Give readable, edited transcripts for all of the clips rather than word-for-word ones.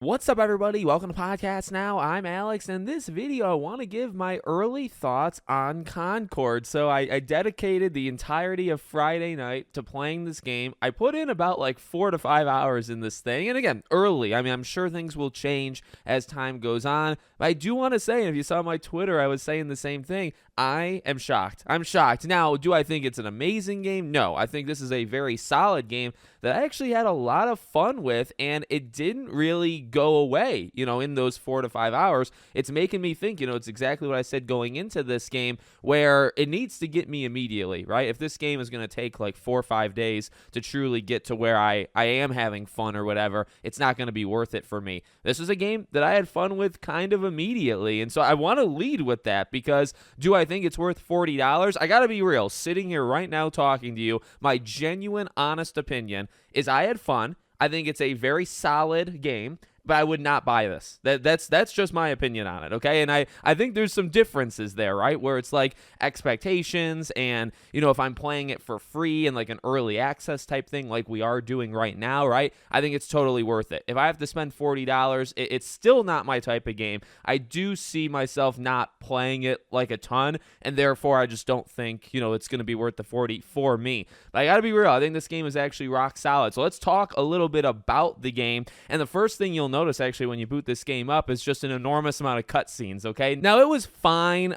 What's up, everybody? Welcome to Podcast Now. I'm Alex, and this video I want to give my early thoughts on Concord. So I dedicated the entirety of Friday night to playing this game. I put in about like 4 to 5 hours in this thing, and again, early. I mean, I'm sure things will change as time goes on, but I do want to say, and if you saw my Twitter, I was saying the same thing. I am shocked. I'm shocked. Now, do I think it's an amazing game? No. I think this is a very solid game that I actually had a lot of fun with, and it didn't really go away, in those 4 to 5 hours. It's making me think, it's exactly what I said going into this game, where it needs to get me immediately, right? If this game is going to take like 4 or 5 days to truly get to where I am having fun or whatever, it's not going to be worth it for me. This is a game that I had fun with kind of immediately, and so I want to lead with that because do I think it's worth $40? I got to be real. Sitting here right now talking to you, my genuine, honest opinion is I had fun. I think it's a very solid game, but I would not buy this. That's just my opinion on it, okay? And I think there's some differences there, right? Where it's like expectations and, if I'm playing it for free and like an early access type thing like we are doing right now, right? I think it's totally worth it. If I have to spend $40, it's still not my type of game. I do see myself not playing it like a ton, and therefore I just don't think, it's going to be worth the $40 for me. But I got to be real. I think this game is actually rock solid. So let's talk a little bit about the game. And the first thing you'll notice actually when you boot this game up is just an enormous amount of cutscenes, okay? Now, it was fine.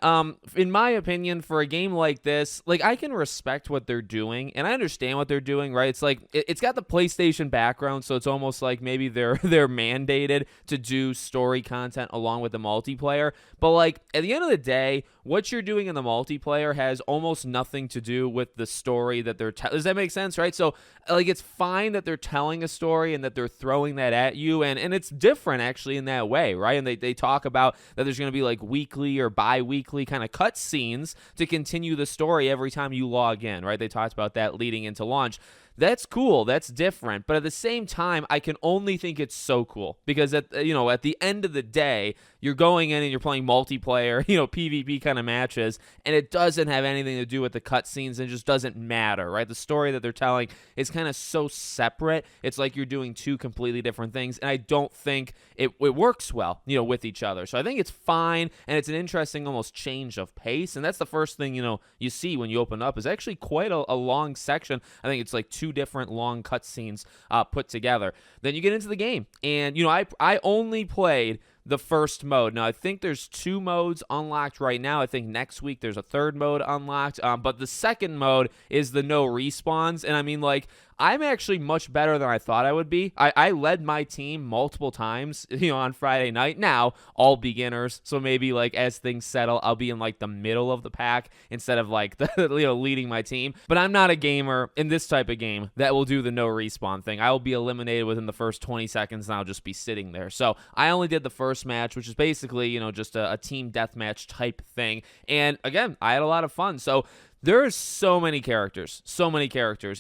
In my opinion, for a game like this, like I can respect what they're doing, and I understand what they're doing, right? It's like it's got the PlayStation background, so it's almost like maybe they're mandated to do story content along with the multiplayer. But like at the end of the day, what you're doing in the multiplayer has almost nothing to do with the story that they're telling. Does that make sense, right? So like it's fine that they're telling a story and that they're throwing that at you, and it's different actually in that way, right? And they talk about that there's going to be like weekly or bi-weekly kind of cut scenes to continue the story every time you log in, right? They talked about that leading into launch. That's cool. That's different. But at the same time, I can only think it's so cool because at the end of the day, you're going in and you're playing multiplayer, PvP kind of matches, and it doesn't have anything to do with the cutscenes and it just doesn't matter, right? The story that they're telling is kind of so separate. It's like you're doing two completely different things, and I don't think it works well, with each other. So I think it's fine, and it's an interesting almost change of pace, and that's the first thing, you see when you open up is actually quite a long section. I think it's like 2 different long cutscenes put together. Then you get into the game, and I only played the first mode. Now, I think there's 2 modes unlocked right now. I think next week there's a 3rd mode unlocked, but the second mode is the no respawns, and I mean, like, I'm actually much better than I thought I would be. I led my team multiple times, on Friday night. Now, all beginners, so maybe like as things settle, I'll be in like the middle of the pack instead of like leading my team. But I'm not a gamer in this type of game that will do the no respawn thing. I will be eliminated within the first 20 seconds, and I'll just be sitting there. So I only did the first match, which is basically just a team deathmatch type thing. And again, I had a lot of fun. So there are so many characters.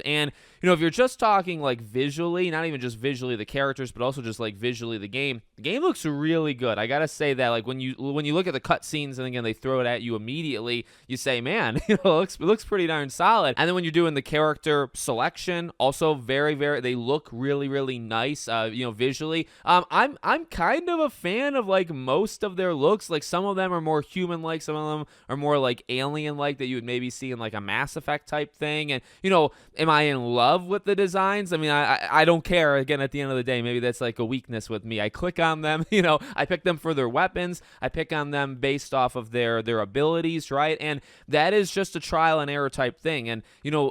And, if you're just talking like visually, not even just visually the characters, but also just like visually the game looks really good. I got to say that, like when you look at the cutscenes and again, they throw it at you immediately, you say, man, it looks pretty darn solid. And then when you're doing the character selection, also very, very, they look really, really nice, visually. I'm kind of a fan of like most of their looks. Like some of them are more human-like, some of them are more like alien-like that you would maybe see in like a Mass Effect type thing. And am I in love with the designs? I mean, I don't care. Again, at the end of the day, maybe that's like a weakness with me. I click on them, I pick them for their weapons. I pick on them based off of their abilities, right? And that is just a trial and error type thing. And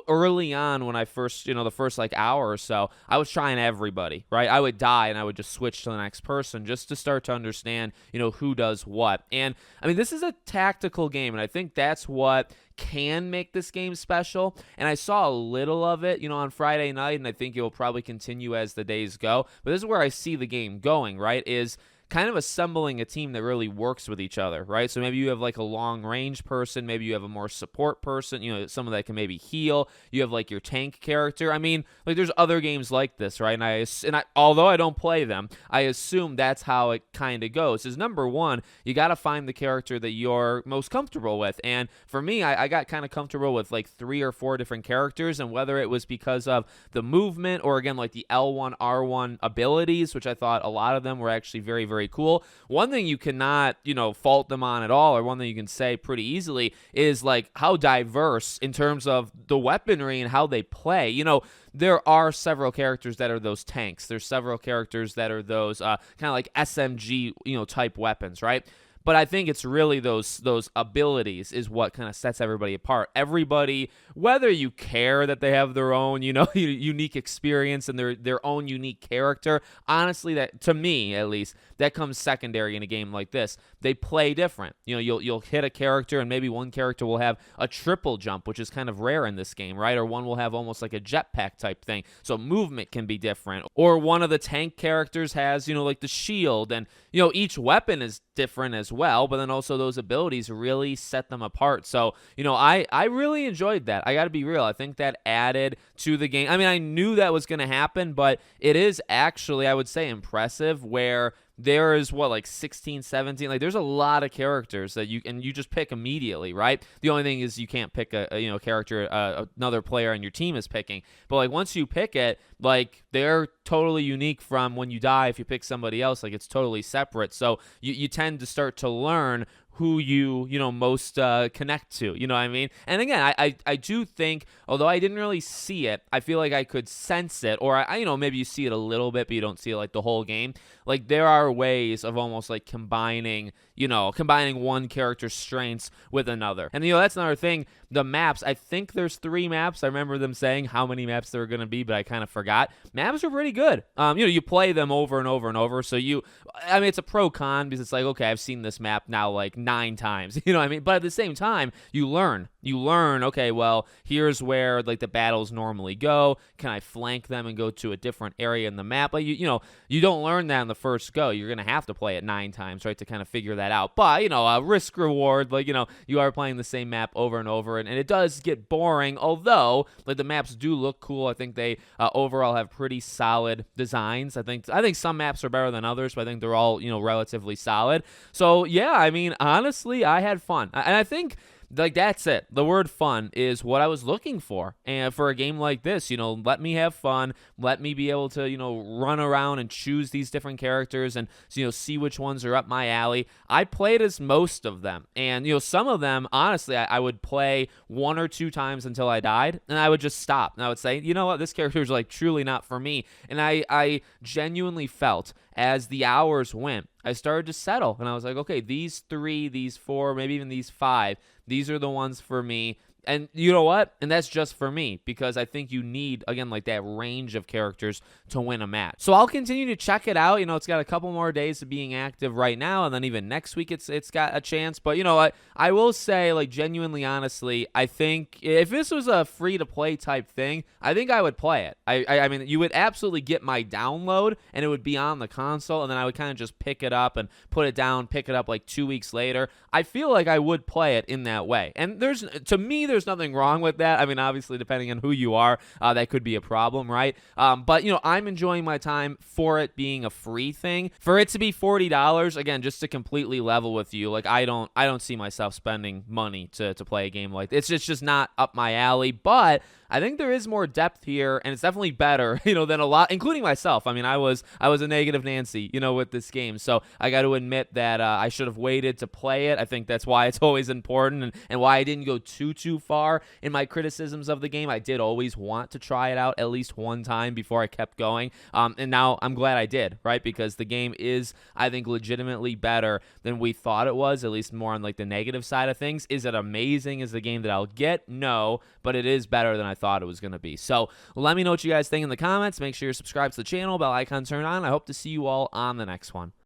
early on when I first, the first like hour or so, I was trying everybody, right? I would die and I would just switch to the next person just to start to understand, who does what. And I mean, this is a tactical game, and I think that's what can make this game special. And I saw a little of it, on Friday night, and I think it will probably continue as the days go. But this is where I see the game going, right? Is kind of assembling a team that really works with each other, right? So maybe you have like a long range person, maybe you have a more support person, someone that can maybe heal. You have like your tank character. I mean, like there's other games like this, right? And although I don't play them, I assume that's how it kind of goes. Is number one, you got to find the character that you're most comfortable with. And for me, I got kind of comfortable with like 3 or 4 different characters, and whether it was because of the movement or again like the L1 R1 abilities, which I thought a lot of them were actually very, very cool. One thing you cannot fault them on at all, or one thing you can say pretty easily, is like how diverse in terms of the weaponry and how they play. There are several characters that are those tanks. There's several characters that are those kind of like SMG type weapons, right? But I think it's really those abilities is what kind of sets everybody apart. Everybody, whether you care that they have their own, unique experience and their own unique character, honestly, that to me at least, that comes secondary in a game like this. They play different. You'll hit a character and maybe one character will have a triple jump, which is kind of rare in this game, right? Or one will have almost like a jetpack type thing. So movement can be different. Or one of the tank characters has, like the shield, and each weapon is different as well, but then also those abilities really set them apart. So, I really enjoyed that. I got to be real. I think that added to the game. I mean, I knew that was going to happen, but it is actually, I would say, impressive where there is like 16, 17, like there's a lot of characters that you just pick immediately, right? The only thing is you can't pick a character another player on your team is picking, but like once you pick it, like they're totally unique from when you die. If you pick somebody else, like it's totally separate. So you tend to start to learn who you most connect to, you know what I mean? And again, I do think, although I didn't really see it, I feel like I could sense it, or maybe you see it a little bit, but you don't see it like the whole game. Like there are ways of almost like combining one character's strengths with another. And that's another thing. The maps, I think there's 3 maps. I remember them saying how many maps there were going to be, but I kind of forgot. Maps are pretty good. You play them over and over and over. So it's a pro con because it's like, okay, I've seen this map now like 9 times, you know what I mean? But at the same time, you learn, okay, well, here's where like the battles normally go. Can I flank them and go to a different area in the map? Like, you don't learn that in the first go. You're going to have to play it 9 times, right, to kind of figure that out. But, risk reward, like, you are playing the same map over and over, and it does get boring, although like the maps do look cool. I think they overall have pretty solid designs. I think some maps are better than others, but I think they're all, relatively solid. So, yeah, I mean, honestly, I had fun. And I think like that's it. The word fun is what I was looking for. And for a game like this, let me have fun. Let me be able to, run around and choose these different characters and, see which ones are up my alley. I played as most of them. And, some of them, honestly, I would play 1 or 2 times until I died. And I would just stop. And I would say, you know what, this character is like truly not for me. And I genuinely felt as the hours went, I started to settle. And I was like, okay, these 3, these 4, maybe even these 5, these are the ones for me. And you know what? And that's just for me, because I think you need, again, like that range of characters to win a match. So I'll continue to check it out. It's got a couple more days of being active right now, and then even next week it's got a chance. But, I will say, like, genuinely, honestly, I think if this was a free-to-play type thing, I think I would play it. I mean, you would absolutely get my download, and it would be on the console, and then I would kind of just pick it up and put it down, pick it up like 2 weeks later. I feel like I would play it in that way. And to me, there's nothing wrong with that. I mean, obviously, depending on who you are, that could be a problem, right? But, I'm enjoying my time for it being a free thing. For it to be $40, again, just to completely level with you, like, I don't see myself spending money to play a game like this. It's just not up my alley, but I think there is more depth here, and it's definitely better, than a lot, including myself. I mean, I was a negative Nancy, with this game, so I got to admit that I should have waited to play it. I think that's why it's always important, and why I didn't go too far in my criticisms of the game. I did always want to try it out at least one time before I kept going, and now I'm glad I did, right? Because the game is, I think, legitimately better than we thought it was, at least more on like the negative side of things. Is it amazing as the game that I'll get? No, but it is better than I thought it was going to be. So let me know what you guys think in the comments. Make sure you're subscribed to the channel, bell icon turned on. I hope to see you all on the next one.